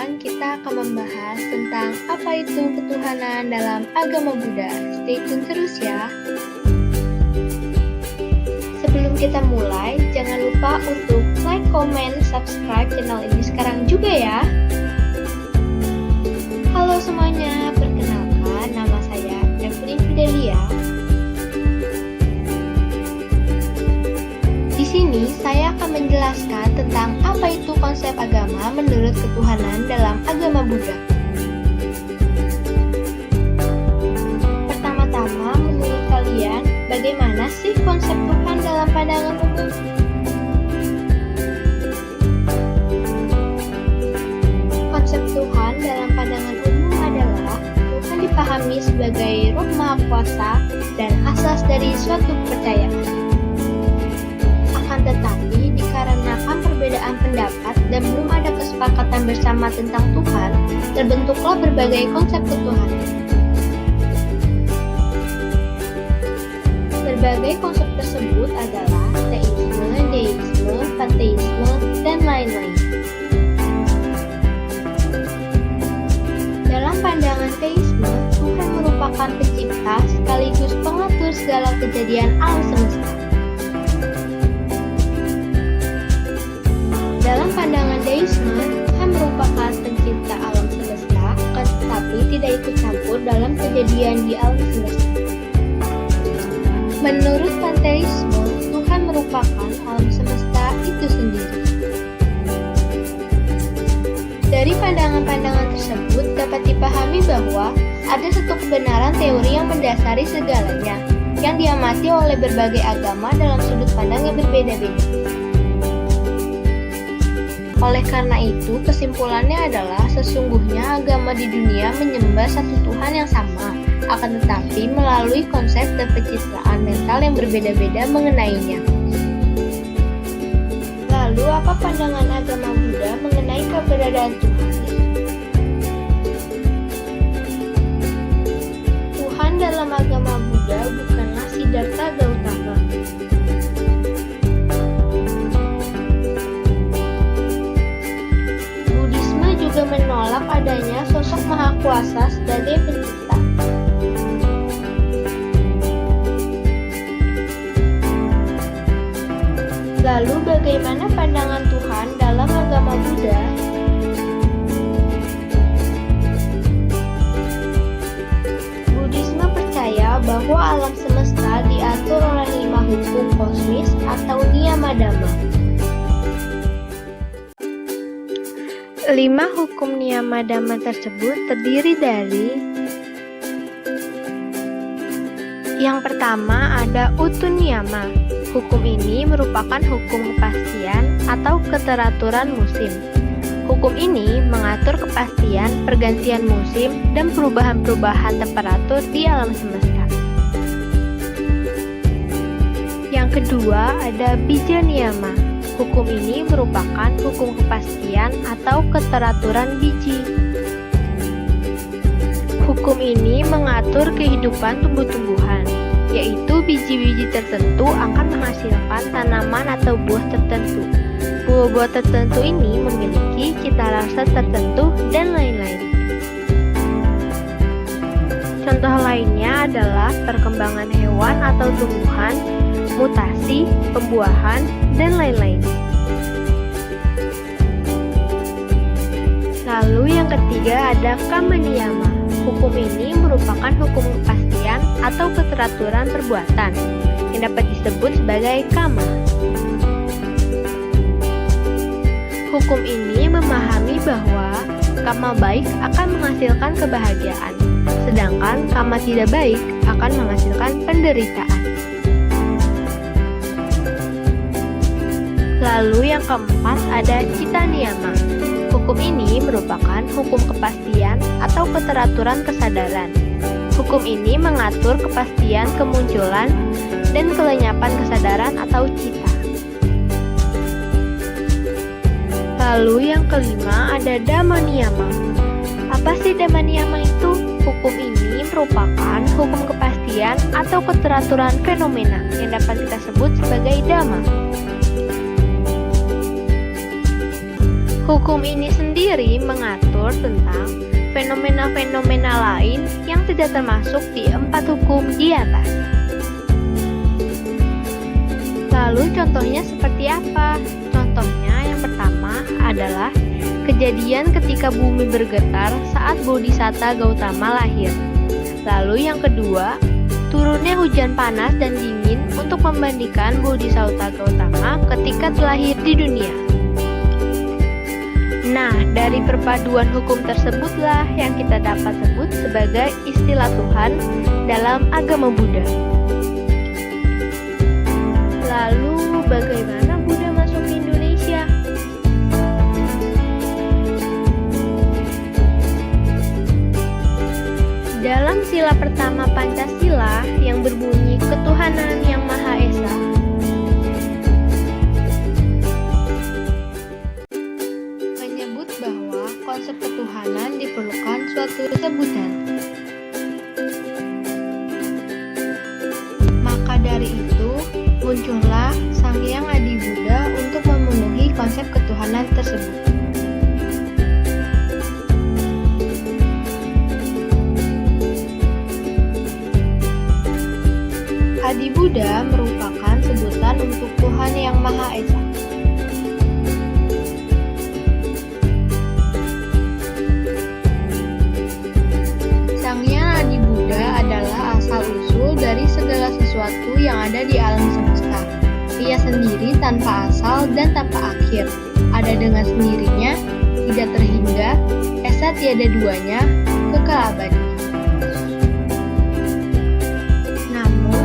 sekarang kita akan membahas tentang apa itu ketuhanan dalam agama Buddha. Stay tune terus ya. Sebelum kita mulai, jangan lupa untuk like, comment, subscribe channel ini sekarang juga ya. Halo semuanya, perkenalkan nama saya Evelyn Fidelia. Di sini saya akan menjelaskan tentang apa itu konsep agama menurut ketuhanan dalam agama Buddha. Pertama-tama, menurut kalian, bagaimana sih konsep Tuhan dalam pandangan umum? Konsep Tuhan dalam pandangan umum adalah Tuhan dipahami sebagai Roh Maha Kuasa dan asas dari suatu kepercayaan. Tetapi dikarenakan perbedaan pendapat dan belum ada kesepakatan bersama tentang Tuhan, terbentuklah berbagai konsep ketuhanan. Berbagai konsep tersebut adalah teisme, deisme, panteisme, dan lain-lain. Dalam pandangan teisme, Tuhan merupakan pencipta sekaligus pengatur segala kejadian alam semesta. Dalam pandangan deisme, Tuhan merupakan pencipta alam semesta, tetapi tidak ikut campur dalam kejadian di alam semesta. Menurut panteisme, Tuhan merupakan alam semesta itu sendiri. Dari pandangan-pandangan tersebut dapat dipahami bahwa ada satu kebenaran teori yang mendasari segalanya, yang diamati oleh berbagai agama dalam sudut pandang yang berbeda-beda. Oleh karena itu, kesimpulannya adalah sesungguhnya agama di dunia menyembah satu Tuhan yang sama, akan tetapi melalui konsep dan pencitraan mental yang berbeda-beda mengenainya. Lalu, apa pandangan agama Buddha mengenai keberadaan Tuhan? Tuhan dalam agama Buddha bukanlah Siddhartha Gautama. Juga menolak adanya sosok Maha Kuasa sebagai pencipta. Lalu bagaimana pandangan Tuhan dalam agama Buddha? Buddhisme percaya bahwa alam semesta diatur oleh 5 hukum kosmis atau niyama dhamma. 5 hukum niyama dhamma tersebut terdiri dari: yang pertama ada utu niyama. Hukum ini merupakan hukum kepastian atau keteraturan musim. Hukum ini mengatur kepastian pergantian musim dan perubahan-perubahan temperatur di alam semesta. Yang kedua ada bija niyama. Hukum ini merupakan hukum kepastian atau keteraturan biji. Hukum ini mengatur kehidupan tumbuh-tumbuhan, yaitu biji-biji tertentu akan menghasilkan tanaman atau buah tertentu. Buah-buah tertentu ini memiliki cita rasa tertentu dan lain-lain. Contoh lainnya adalah perkembangan hewan atau tumbuhan, mutasi, pembuahan, dan lain-lain. Lalu yang ketiga ada kama niyama. Hukum ini merupakan hukum kepastian atau keteraturan perbuatan yang dapat disebut sebagai kama. Hukum ini memahami bahwa kama baik akan menghasilkan kebahagiaan, sedangkan kama tidak baik akan menghasilkan penderitaan. Lalu yang keempat ada cita niyama. Hukum ini merupakan hukum kepastian atau keteraturan kesadaran. Hukum ini mengatur kepastian kemunculan dan kelenyapan kesadaran atau cita. Lalu yang kelima ada dhamma niyama. Apa sih dhamma niyama itu? Hukum ini merupakan hukum kepastian atau keteraturan fenomena yang dapat kita sebut sebagai dhamma. Hukum ini sendiri mengatur tentang fenomena-fenomena lain yang tidak termasuk di 4 hukum di atas. Lalu contohnya seperti apa? Contohnya yang pertama adalah kejadian ketika bumi bergetar saat Bodhisatta Gautama lahir. Lalu yang kedua, turunnya hujan panas dan dingin untuk membandingkan Bodhisatta Gautama ketika terlahir di dunia. Nah, dari perpaduan hukum tersebutlah yang kita dapat sebut sebagai istilah Tuhan dalam agama Buddha. Lalu, bagaimana Buddha masuk ke Indonesia? Dalam sila pertama Pancasila yang berbunyi Ketuhanan Yang Maha Esa, menyebut bahwa konsep ketuhanan diperlukan suatu sebutan. Maka dari itu, muncullah Sang Hyang Adi Buddha untuk memenuhi konsep ketuhanan tersebut. Adi Buddha merupakan sebutan untuk Tuhan Yang Maha Esa. Sang Hyang Adi Buddha adalah asal-usul dari segala sesuatu yang ada di alam semesta. Ia sendiri tanpa asal dan tanpa akhir, ada dengan sendirinya, tidak terhingga, esa tiada duanya, kekal abadi.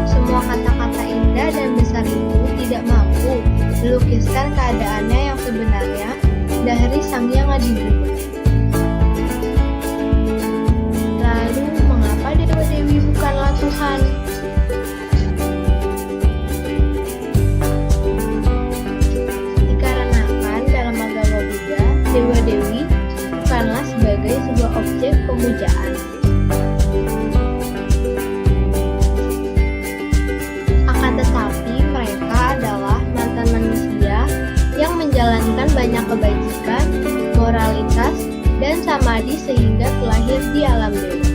Semua kata-kata indah dan besar itu tidak mampu melukiskan keadaannya yang sebenarnya dari Sang Hyang Adi Buddha. Lalu, mengapa dewa-dewi bukanlah Tuhan? Dikarenakan dalam agama Buddha, dewa-dewi bukanlah sebagai sebuah objek pemujaan. Tetapi mereka adalah mantan manusia yang menjalankan banyak kebajikan, moralitas, dan samadhi sehingga terlahir di alam dewa.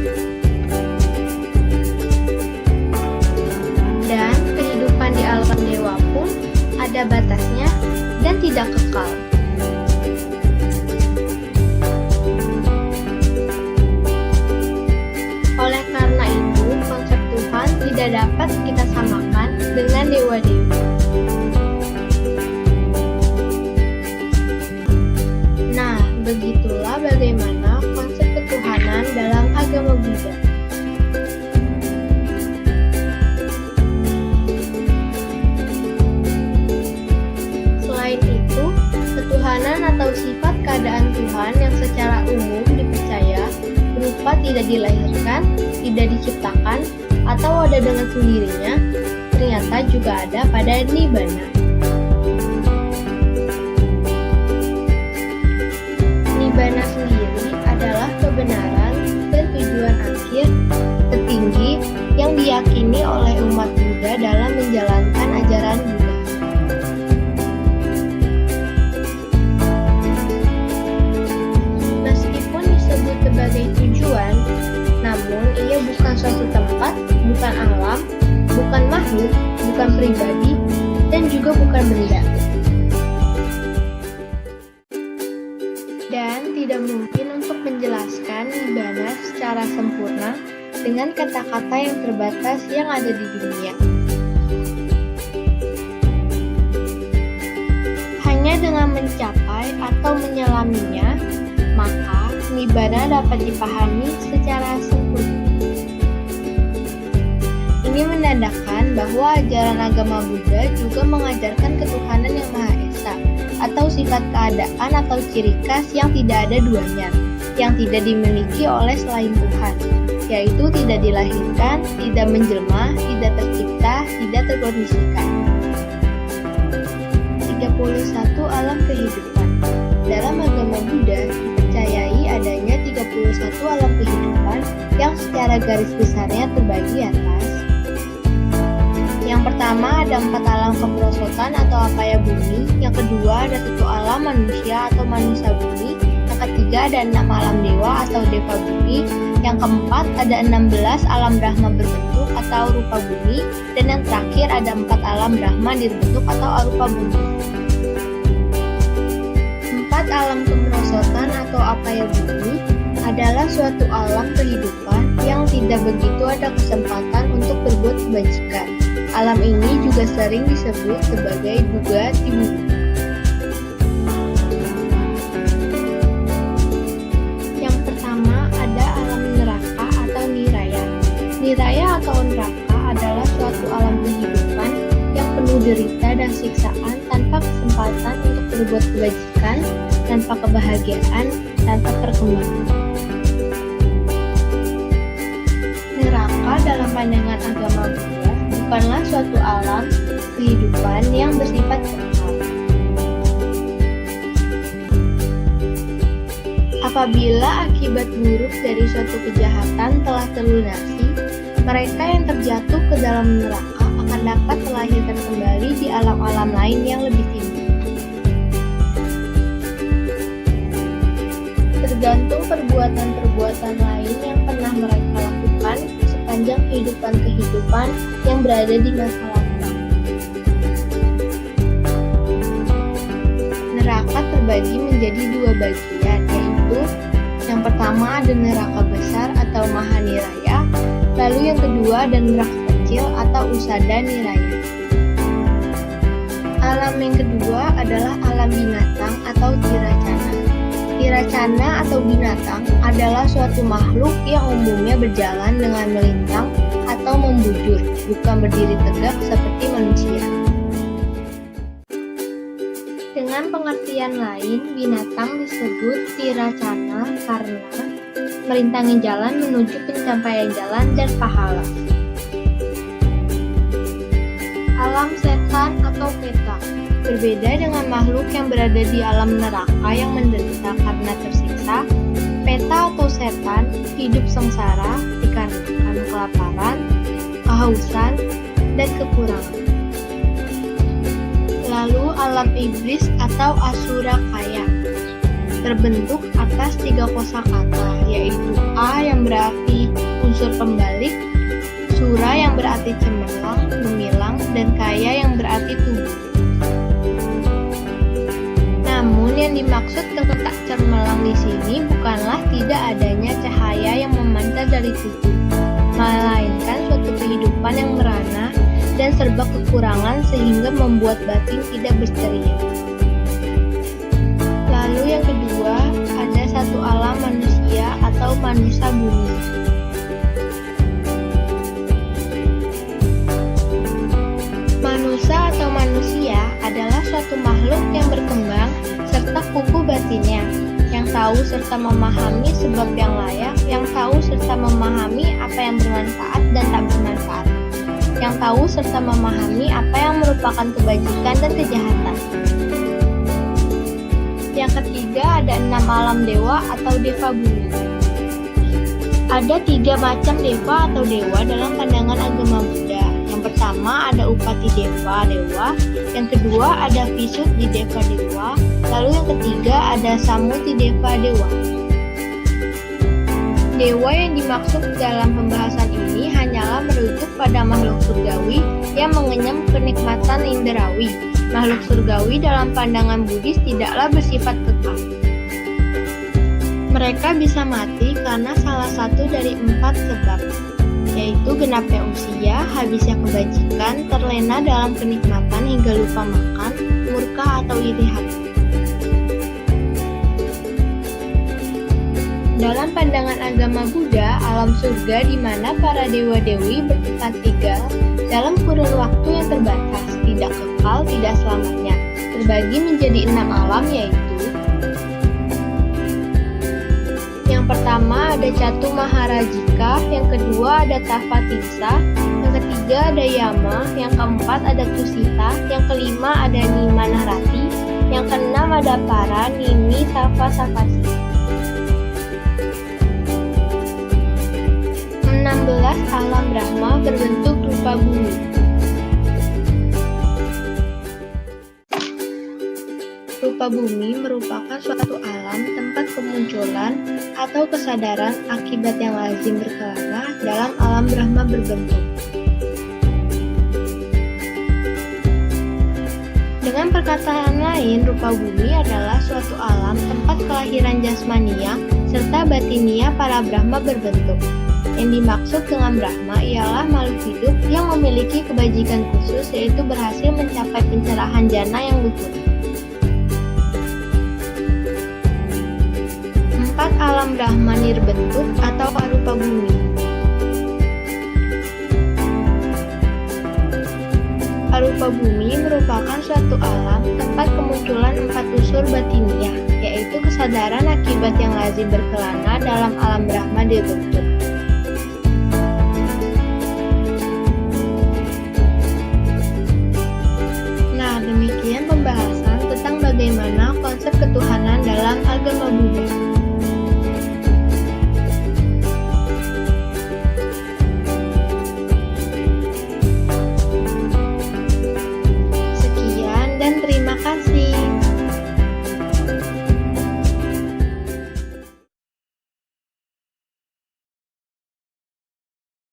Dan kehidupan di alam dewa pun ada batasnya dan tidak kekal. Oleh karena itu, konsep Tuhan tidak dapat kita samakan dengan dewa-dewi. Nah, begitulah bagaimana konsep ketuhanan dalam agama Buddha. Selain itu, ketuhanan atau sifat keadaan Tuhan yang secara umum dipercaya berupa tidak dilahirkan, tidak diciptakan, atau ada dengan sendirinya, ternyata juga ada pada Nibbana. Nibbana sendiri adalah kebenaran dan tujuan akhir tertinggi yang diyakini oleh umat Buddha dalam menjalankan ajaran Buddha. Meskipun disebut sebagai tujuan, namun ia bukan suatu tempat, bukan alam, bukan makhluk, bukan pribadi, dan juga bukan benda. Dan tidak mungkin untuk menjelaskan Nibbana secara sempurna dengan kata-kata yang terbatas yang ada di dunia. Hanya dengan mencapai atau menyelaminya, maka Nibbana dapat dipahami secara sempurna. Ini menandakan bahwa ajaran agama Buddha juga mengajarkan ketuhanan yang Maha Esa, atau sifat keadaan atau ciri khas yang tidak ada duanya, yang tidak dimiliki oleh selain Tuhan, yaitu tidak dilahirkan, tidak menjelma, tidak tercipta, tidak terkondisikan. 31 alam kehidupan. Dalam agama Buddha dipercayai adanya 31 alam kehidupan yang secara garis besarnya terbagi atas. Yang pertama pertama ada 4 alam kemerosotan atau apaya bumi, yang kedua ada 1 alam manusia atau manusia bumi, yang ketiga ada 6 alam dewa atau deva bumi, yang keempat ada 16 alam Brahma berbentuk atau rupa bumi, dan yang terakhir ada 4 alam Brahma dirbentuk atau arupa bumi. 4 alam kemerosotan atau apaya bumi adalah suatu alam kehidupan yang tidak begitu ada kesempatan untuk berbuat kebajikan. Alam ini juga sering disebut sebagai dugati bumi. Yang pertama ada alam neraka atau niraya. Niraya atau neraka adalah suatu alam kehidupan yang penuh derita dan siksaan tanpa kesempatan untuk berbuat kebajikan, tanpa kebahagiaan, tanpa perkembangan. Neraka dalam pandangan agama Buddha bukanlah suatu alam kehidupan yang bersifat kekal. Apabila akibat buruk dari suatu kejahatan telah terlunasi, mereka yang terjatuh ke dalam neraka akan dapat melahirkan kembali di alam-alam lain yang lebih tinggi. Tergantung perbuatan-perbuatan lain yang pernah mereka lakukan sepanjang kehidupan yang berada di masa lalu. Neraka terbagi menjadi 2 bagian, yaitu yang pertama ada neraka besar atau mahaniraya, lalu yang kedua ada neraka kecil atau usada niraya. Alam yang kedua adalah alam binatang atau tiracana. Tiracana atau binatang adalah suatu makhluk yang umumnya berjalan dengan melintang atau membujur, bukan berdiri tegak seperti manusia. Dengan pengertian lain, binatang disebut tiracana karena merintangi jalan menuju pencapaian jalan dan pahala. Alam setan atau peta berbeda dengan makhluk yang berada di alam neraka yang menderita karena tersiksa. Peta atau setan hidup sengsara dikarenakan kelaparan, kehausan, dan kekurangan. Lalu alam iblis atau asura kaya terbentuk atas 3 kosakata, yaitu A yang berarti unsur pembalik, sura yang berarti cemerlang, gemilang, dan kaya yang berarti tubuh. Namun yang dimaksud ketak cemerlang di sini bukanlah tidak adanya cahaya yang memancar dari tubuh, melainkan suatu kehidupan yang merana dan serba kekurangan sehingga membuat batin tidak berceria. Lalu yang kedua ada 1 alam manusia atau manusia bumi. Manusia atau manusia adalah suatu makhluk yang berkembang serta kukuh batinnya, yang tahu serta memahami sebab yang layak, yang tahu serta memahami apa yang bermanfaat dan tak bermanfaat, yang tahu serta memahami apa yang merupakan kebajikan dan kejahatan. Yang ketiga ada 6 alam dewa atau deva bumi. Ada 3 macam deva atau dewa dalam pandangan agama Buddha. Yang pertama ada upati deva dewa, yang kedua ada visuddhi deva dewa, lalu yang ketiga ada samuti deva dewa. Dewa yang dimaksud dalam pembahasan ini hanyalah merujuk pada makhluk surgawi yang mengenyam kenikmatan indrawi. Makhluk surgawi dalam pandangan Buddhis tidaklah bersifat kekal. Mereka bisa mati karena salah satu dari 4 sebab, yaitu genapnya usia, habisnya kebajikan, terlena dalam kenikmatan hingga lupa makan, murka atau iri hati. Dalam pandangan agama Buddha, alam surga di mana para dewa-dewi bertempat tinggal dalam kurun waktu yang terbatas, tidak kekal, tidak selamanya, terbagi menjadi 6 alam, yaitu yang pertama ada Catu Maharajika, yang kedua ada Tavatissa, yang ketiga ada Yama, yang keempat ada Tusita, yang kelima ada Nimanarati, yang keenam ada Para, Nimi, Tava, Savasi. 16 alam Brahma berbentuk rupa bumi. Arupa bumi merupakan suatu alam tempat kemunculan atau kesadaran akibat yang lazim berkelana dalam alam Brahma berbentuk. Dengan perkataan lain, rupa bumi adalah suatu alam tempat kelahiran jasmania serta batinia para Brahma berbentuk. Yang dimaksud dengan Brahma ialah makhluk hidup yang memiliki kebajikan khusus, yaitu berhasil mencapai pencerahan jana yang luhur. 4 alam Brahma nirbentuk atau arupa bumi. Arupa bumi merupakan suatu alam tempat kemunculan 4 unsur batiniah, yaitu kesadaran akibat yang lazim berkelana dalam alam Brahma nirbentuk.